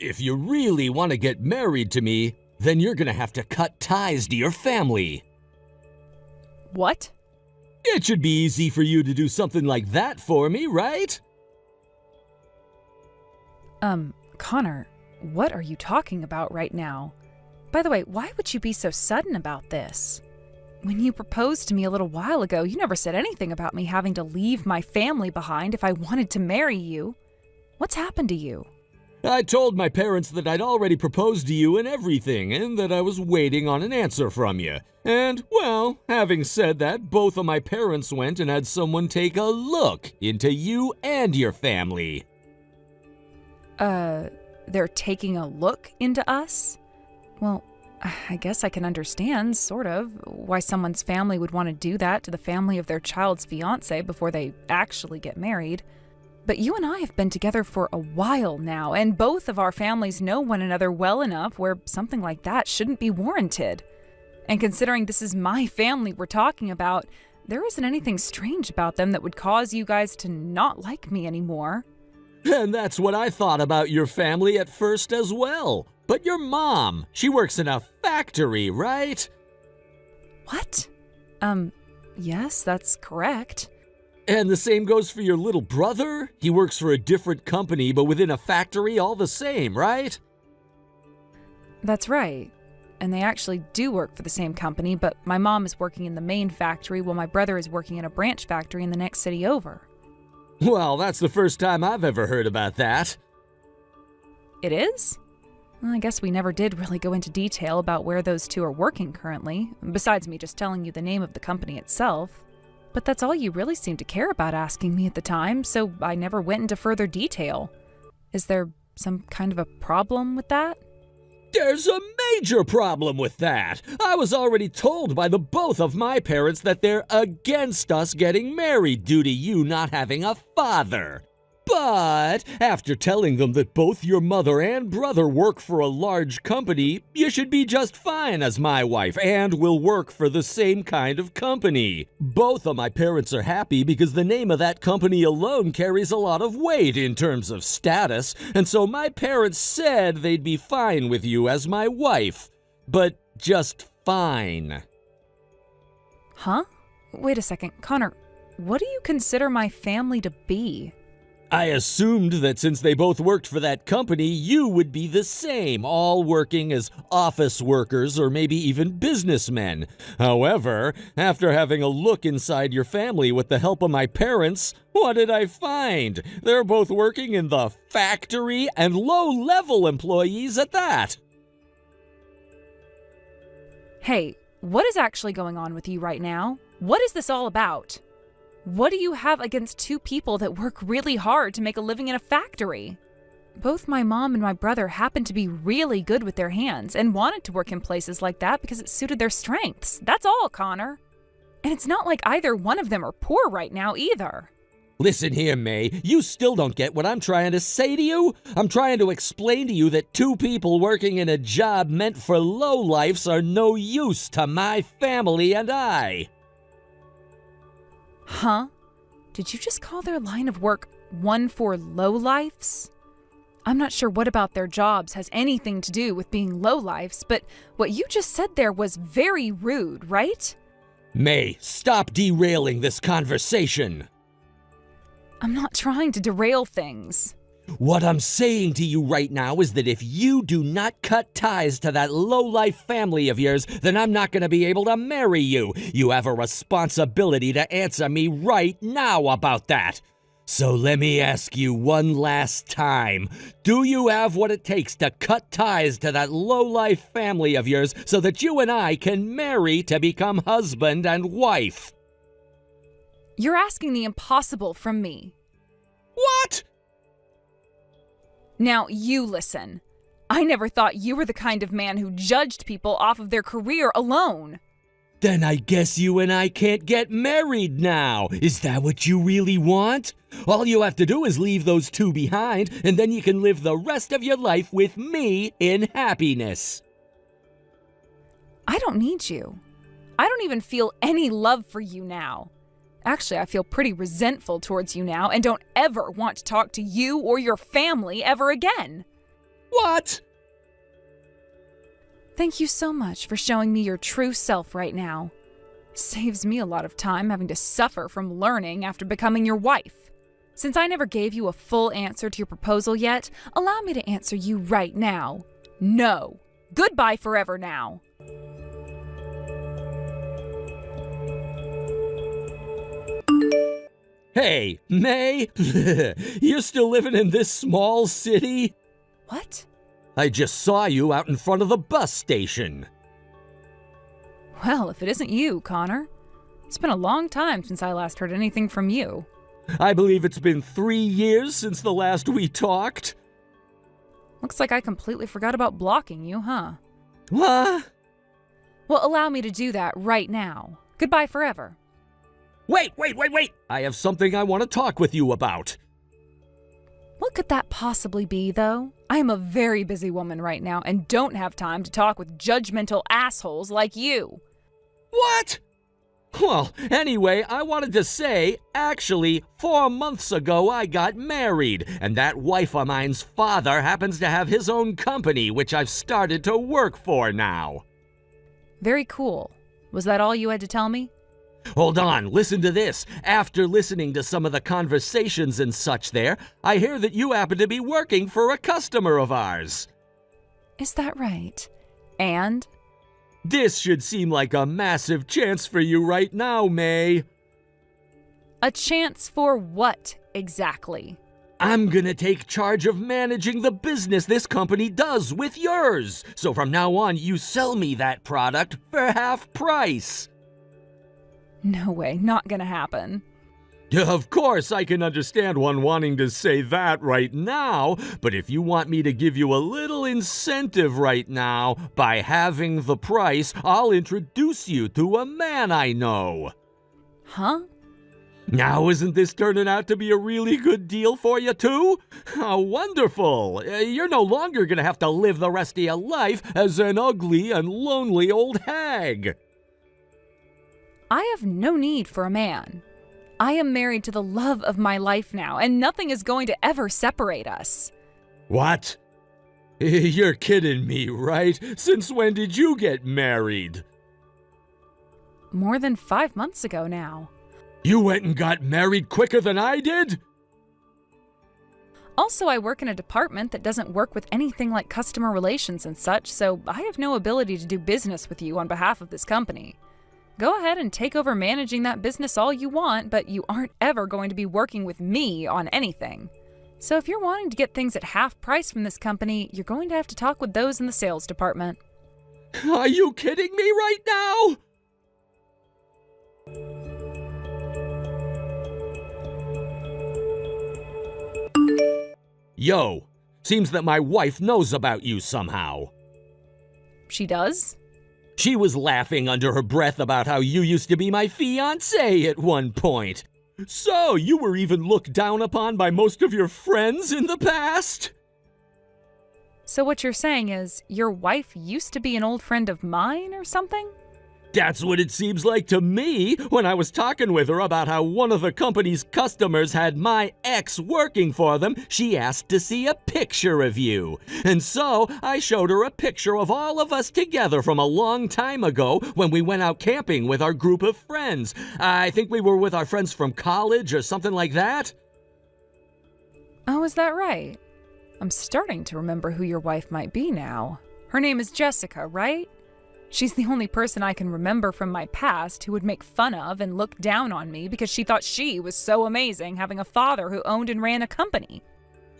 If you really want to get married to me, then you're gonna have to cut ties to your family. What? It should be easy for you to do something like that for me, right? Connor, what are you talking about right now? By the way, why would you be so sudden about this? When you proposed to me a little while ago, you never said anything about me having to leave my family behind if I wanted to marry you. What's happened to you? I told my parents that I'd already proposed to you and everything, and that I was waiting on an answer from you. And, well, having said that, both of my parents went and had someone take a look into you and your family. They're taking a look into us? Well, I guess I can understand, sort of, why someone's family would want to do that to the family of their child's fiancé before they actually get married. But you and I have been together for a while now, and both of our families know one another well enough where something like that shouldn't be warranted. And considering this is my family we're talking about, there isn't anything strange about them that would cause you guys to not like me anymore. And that's what I thought about your family at first as well. But your mom, she works in a factory, right? What? Yes, that's correct. And the same goes for your little brother? He works for a different company, but within a factory all the same, right? That's right. And they actually do work for the same company, but my mom is working in the main factory while my brother is working in a branch factory in the next city over. Well, that's the first time I've ever heard about that. It is? Well, I guess we never did really go into detail about where those two are working currently, besides me just telling you the name of the company itself. But that's all you really seemed to care about asking me at the time, so I never went into further detail. Is there some kind of a problem with that? There's a major problem with that. I was already told by the both of my parents that they're against us getting married due to you not having a father. But after telling them that both your mother and brother work for a large company, you should be just fine as my wife and will work for the same kind of company. Both of my parents are happy because the name of that company alone carries a lot of weight in terms of status, and so my parents said they'd be fine with you as my wife. But just fine. Huh? Wait a second, Connor, what do you consider my family to be? I assumed that since they both worked for that company, you would be the same, all working as office workers or maybe even businessmen. However, after having a look inside your family with the help of my parents, what did I find? They're both working in the factory and low-level employees at that. Hey, what is actually going on with you right now? What is this all about? What do you have against two people that work really hard to make a living in a factory? Both my mom and my brother happen to be really good with their hands and wanted to work in places like that because it suited their strengths. That's all, Connor. And it's not like either one of them are poor right now either. Listen here, May, you still don't get what I'm trying to say to you? I'm trying to explain to you that two people working in a job meant for lowlifes are no use to my family and I. Huh? Did you just call their line of work one for lowlifes? I'm not sure what about their jobs has anything to do with being lowlifes, but what you just said there was very rude, right? May, stop derailing this conversation. I'm not trying to derail things. What I'm saying to you right now is that if you do not cut ties to that lowlife family of yours, then I'm not going to be able to marry you. You have a responsibility to answer me right now about that. So let me ask you one last time. Do you have what it takes to cut ties to that lowlife family of yours so that you and I can marry to become husband and wife? You're asking the impossible from me. What? Now, you listen. I never thought you were the kind of man who judged people off of their career alone. Then I guess you and I can't get married now. Is that what you really want? All you have to do is leave those two behind, and then you can live the rest of your life with me in happiness. I don't need you. I don't even feel any love for you now. Actually, I feel pretty resentful towards you now and don't ever want to talk to you or your family ever again. What? Thank you so much for showing me your true self right now. Saves me a lot of time having to suffer from learning after becoming your wife. Since I never gave you a full answer to your proposal yet, allow me to answer you right now. No. Goodbye forever now. Hey, May, you're still living in this small city? What? I just saw you out in front of the bus station. Well, if it isn't you, Connor. It's been a long time since I last heard anything from you. I believe it's been 3 years since the last we talked. Looks like I completely forgot about blocking you, huh? What? Well, allow me to do that right now. Goodbye forever. Wait! I have something I want to talk with you about. What could that possibly be, though? I am a very busy woman right now and don't have time to talk with judgmental assholes like you. What? Well, anyway, I wanted to say, actually, 4 months ago I got married, and that wife of mine's father happens to have his own company, which I've started to work for now. Very cool. Was that all you had to tell me? Hold on, listen to this. After listening to some of the conversations and such there, I hear that you happen to be working for a customer of ours. Is that right? And? This should seem like a massive chance for you right now, May. A chance for what, exactly? I'm gonna take charge of managing the business this company does with yours. So from now on, you sell me that product for half price. No way, not gonna happen. Of course, I can understand one wanting to say that right now, but if you want me to give you a little incentive right now, by halving the price, I'll introduce you to a man I know. Huh? Now, isn't this turning out to be a really good deal for you, too? How wonderful! You're no longer gonna have to live the rest of your life as an ugly and lonely old hag. I have no need for a man. I am married to the love of my life now, and nothing is going to ever separate us. What? You're kidding me, right? Since when did you get married? More than 5 months ago now. You went and got married quicker than I did? Also, I work in a department that doesn't work with anything like customer relations and such, so I have no ability to do business with you on behalf of this company. Go ahead and take over managing that business all you want, but you aren't ever going to be working with me on anything. So if you're wanting to get things at half price from this company, you're going to have to talk with those in the sales department. Are you kidding me right now? Yo, seems that my wife knows about you somehow. She does? She was laughing under her breath about how you used to be my fiancé at one point. So, you were even looked down upon by most of your friends in the past? So what you're saying is, your wife used to be an old friend of mine or something? That's what it seems like to me when I was talking with her about how one of the company's customers had my ex working for them. She asked to see a picture of you. And so I showed her a picture of all of us together from a long time ago when we went out camping with our group of friends. I think we were with our friends from college or something like that. Oh, is that right? I'm starting to remember who your wife might be now. Her name is Jessica, right? She's the only person I can remember from my past who would make fun of and look down on me because she thought she was so amazing having a father who owned and ran a company.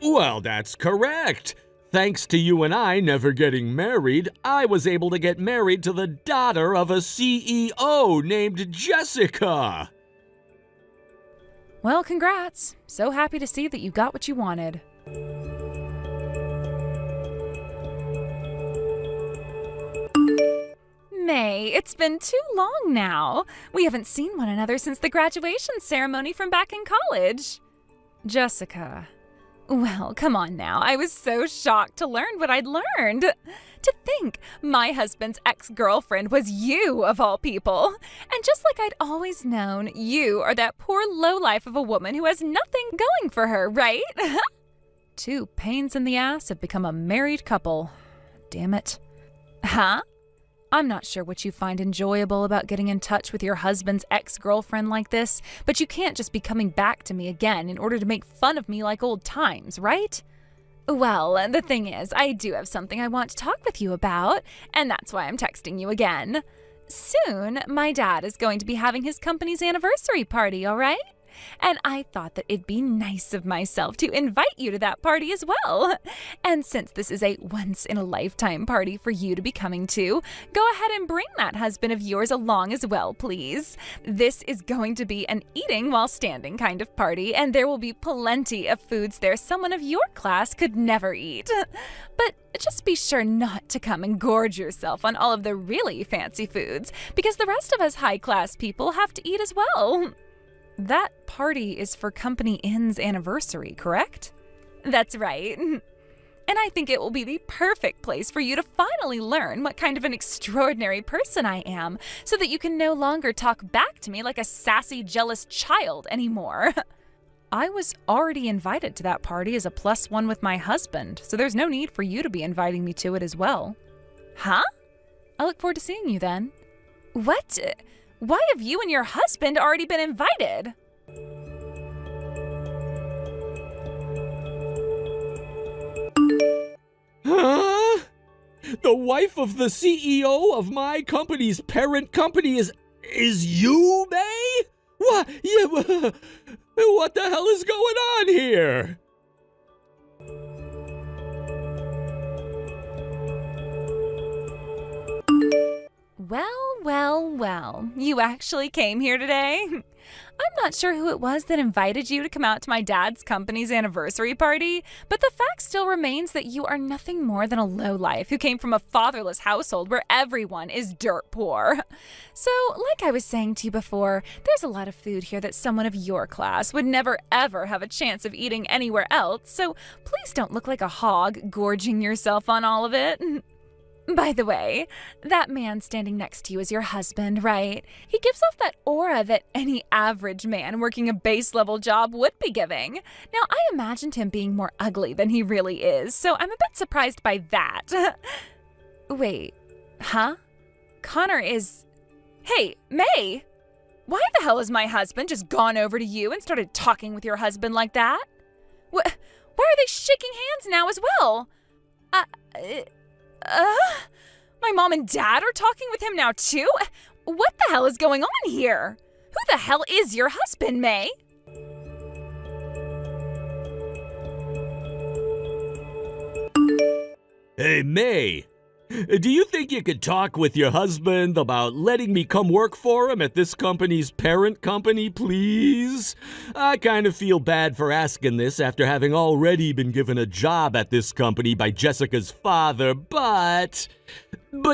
Well, that's correct. Thanks to you and I never getting married, I was able to get married to the daughter of a CEO named Jessica. Well, congrats. So happy to see that you got what you wanted. May, it's been too long now. We haven't seen one another since the graduation ceremony from back in college. Jessica. Well, come on now. I was so shocked to learn what I'd learned. To think my husband's ex-girlfriend was you, of all people. And just like I'd always known, you are that poor lowlife of a woman who has nothing going for her, right? two pains in the ass have become a married couple. Damn it. Huh? I'm not sure what you find enjoyable about getting in touch with your husband's ex-girlfriend like this, but you can't just be coming back to me again in order to make fun of me like old times, right? Well, the thing is, I do have something I want to talk with you about, and that's why I'm texting you again. Soon, my dad is going to be having his company's anniversary party, all right? And I thought that it'd be nice of myself to invite you to that party as well. And since this is a once-in-a-lifetime party for you to be coming to, go ahead and bring that husband of yours along as well, please. This is going to be an eating while standing kind of party, and there will be plenty of foods there someone of your class could never eat. But just be sure not to come and gorge yourself on all of the really fancy foods, because the rest of us high-class people have to eat as well. That party is for Company Inn's anniversary, correct? That's right. And I think it will be the perfect place for you to finally learn what kind of an extraordinary person I am, so that you can no longer talk back to me like a sassy, jealous child anymore. I was already invited to that party as a +1 with my husband, so there's no need for you to be inviting me to it as well. Huh? I look forward to seeing you then. What? Why have you and your husband already been invited? Huh? The wife of the CEO of my company's parent company is you, May? What? Yeah, what the hell is going on here? Well, you actually came here today? I'm not sure who it was that invited you to come out to my dad's company's anniversary party, but the fact still remains that you are nothing more than a lowlife who came from a fatherless household where everyone is dirt poor. So, like I was saying to you before, there's a lot of food here that someone of your class would never ever have a chance of eating anywhere else, so please don't look like a hog gorging yourself on all of it. By the way, that man standing next to you is your husband, right? He gives off that aura that any average man working a base-level job would be giving. Now, I imagined him being more ugly than he really is, so I'm a bit surprised by that. Wait, huh? Connor is... Hey, May! Why the hell has my husband just gone over to you and started talking with your husband like that? Why are they shaking hands now as well? My mom and dad are talking with him now too? What the hell is going on here? Who the hell is your husband, May? Hey, May, do you think you could talk with your husband about letting me come work for him at this company's parent company, please? I kind of feel bad for asking this after having already been given a job at this company by Jessica's father, but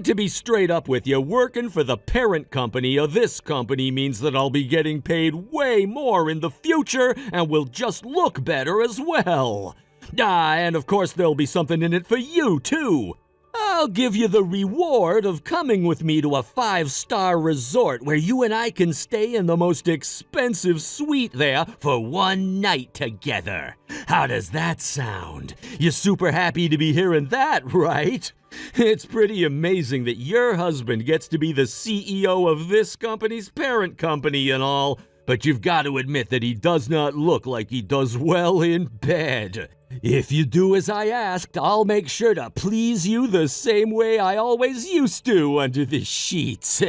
to be straight up with you, working for the parent company of this company means that I'll be getting paid way more in the future and will just look better as well. And of course there'll be something in it for you, too. I'll give you the reward of coming with me to a 5-star resort where you and I can stay in the most expensive suite there for one night together. How does that sound? You're super happy to be hearing that, right? It's pretty amazing that your husband gets to be the CEO of this company's parent company and all, but you've got to admit that he does not look like he does well in bed. If you do as I asked, I'll make sure to please you the same way I always used to under the sheets.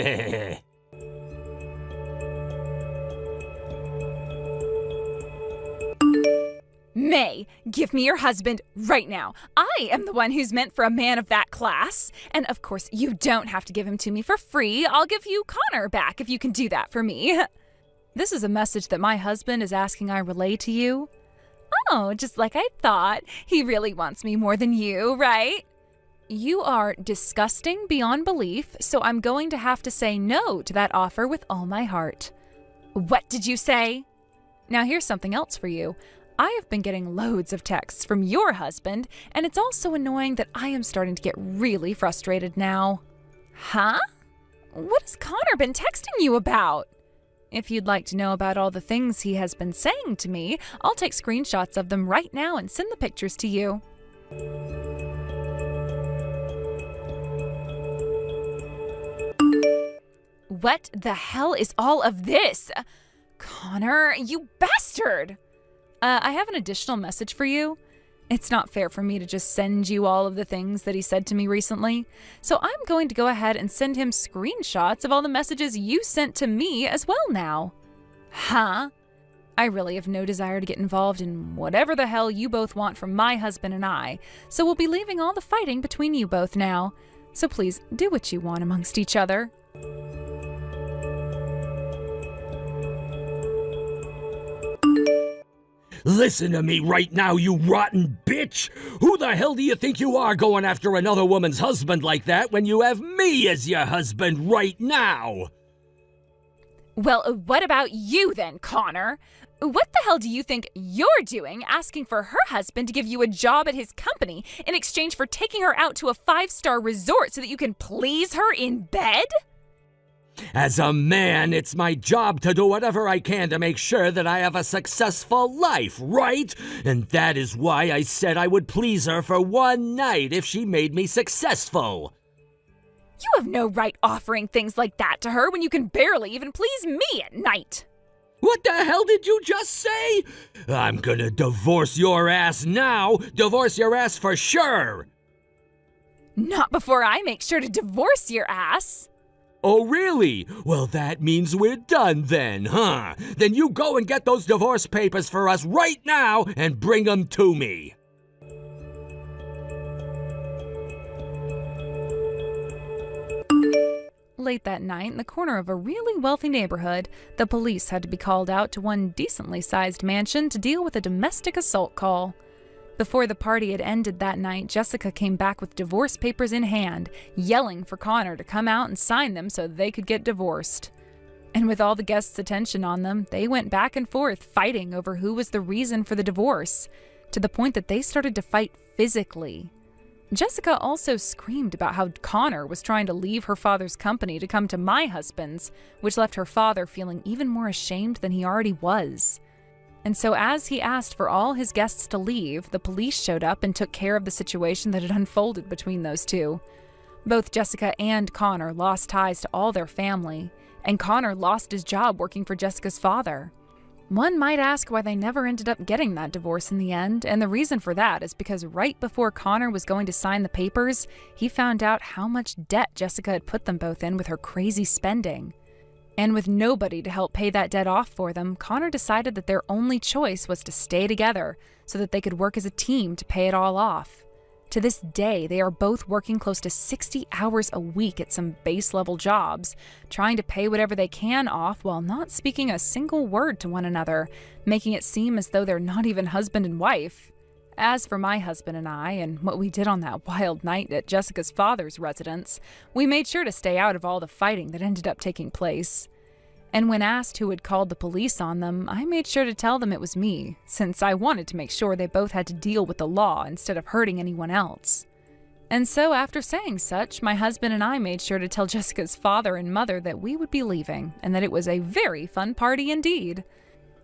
May, give me your husband right now. I am the one who's meant for a man of that class. And of course, you don't have to give him to me for free. I'll give you Connor back if you can do that for me. This is a message that my husband is asking I relay to you. Oh, just like I thought. He really wants me more than you, right? You are disgusting beyond belief, so I'm going to have to say no to that offer with all my heart. What did you say? Now here's something else for you. I have been getting loads of texts from your husband, and it's also annoying that I am starting to get really frustrated now. Huh? What has Connor been texting you about? If you'd like to know about all the things he has been saying to me, I'll take screenshots of them right now and send the pictures to you. What the hell is all of this? Connor, you bastard! I have an additional message for you. It's not fair for me to just send you all of the things that he said to me recently, so I'm going to go ahead and send him screenshots of all the messages you sent to me as well now. Huh? I really have no desire to get involved in whatever the hell you both want from my husband and I, so we'll be leaving all the fighting between you both now. So please do what you want amongst each other. Listen to me right now, you rotten bitch! Who the hell do you think you are going after another woman's husband like that when you have me as your husband right now? Well, what about you then, Connor? What the hell do you think you're doing asking for her husband to give you a job at his company in exchange for taking her out to a 5-star resort so that you can please her in bed? As a man, it's my job to do whatever I can to make sure that I have a successful life, right? And that is why I said I would please her for one night if she made me successful. You have no right offering things like that to her when you can barely even please me at night. What the hell did you just say? I'm gonna divorce your ass now. Divorce your ass for sure. Not before I make sure to divorce your ass. Oh, really? Well, that means we're done then, huh? Then you go and get those divorce papers for us right now and bring them to me. Late that night, in the corner of a really wealthy neighborhood, the police had to be called out to one decently sized mansion to deal with a domestic assault call. Before the party had ended that night, Jessica came back with divorce papers in hand, yelling for Connor to come out and sign them so they could get divorced. And with all the guests' attention on them, they went back and forth fighting over who was the reason for the divorce, to the point that they started to fight physically. Jessica also screamed about how Connor was trying to leave her father's company to come to my husband's, which left her father feeling even more ashamed than he already was. And so as he asked for all his guests to leave, the police showed up and took care of the situation that had unfolded between those two. Both Jessica and Connor lost ties to all their family, and Connor lost his job working for Jessica's father. One might ask why they never ended up getting that divorce in the end, and the reason for that is because right before Connor was going to sign the papers, he found out how much debt Jessica had put them both in with her crazy spending. And with nobody to help pay that debt off for them, Connor decided that their only choice was to stay together so that they could work as a team to pay it all off. To this day, they are both working close to 60 hours a week at some base-level jobs, trying to pay whatever they can off while not speaking a single word to one another, making it seem as though they're not even husband and wife. As for my husband and I, and what we did on that wild night at Jessica's father's residence, we made sure to stay out of all the fighting that ended up taking place. And when asked who had called the police on them, I made sure to tell them it was me, since I wanted to make sure they both had to deal with the law instead of hurting anyone else. And so after saying such, my husband and I made sure to tell Jessica's father and mother that we would be leaving, and that it was a very fun party indeed.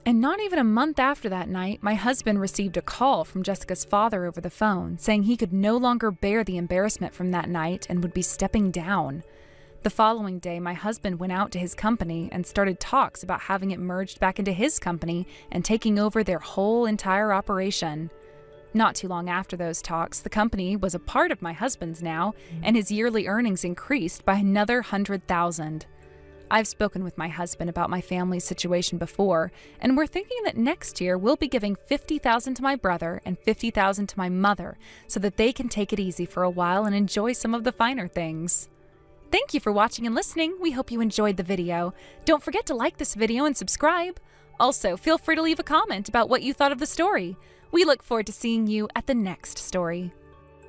And not even a month after that night, my husband received a call from Jessica's father over the phone, saying he could no longer bear the embarrassment from that night and would be stepping down. The following day, my husband went out to his company and started talks about having it merged back into his company and taking over their whole entire operation. Not too long after those talks, the company was a part of my husband's now, and his yearly earnings increased by another $100,000. I've spoken with my husband about my family's situation before, and we're thinking that next year we'll be giving $50,000 to my brother and $50,000 to my mother so that they can take it easy for a while and enjoy some of the finer things. Thank you for watching and listening. We hope you enjoyed the video. Don't forget to like this video and subscribe. Also, feel free to leave a comment about what you thought of the story. We look forward to seeing you at the next story.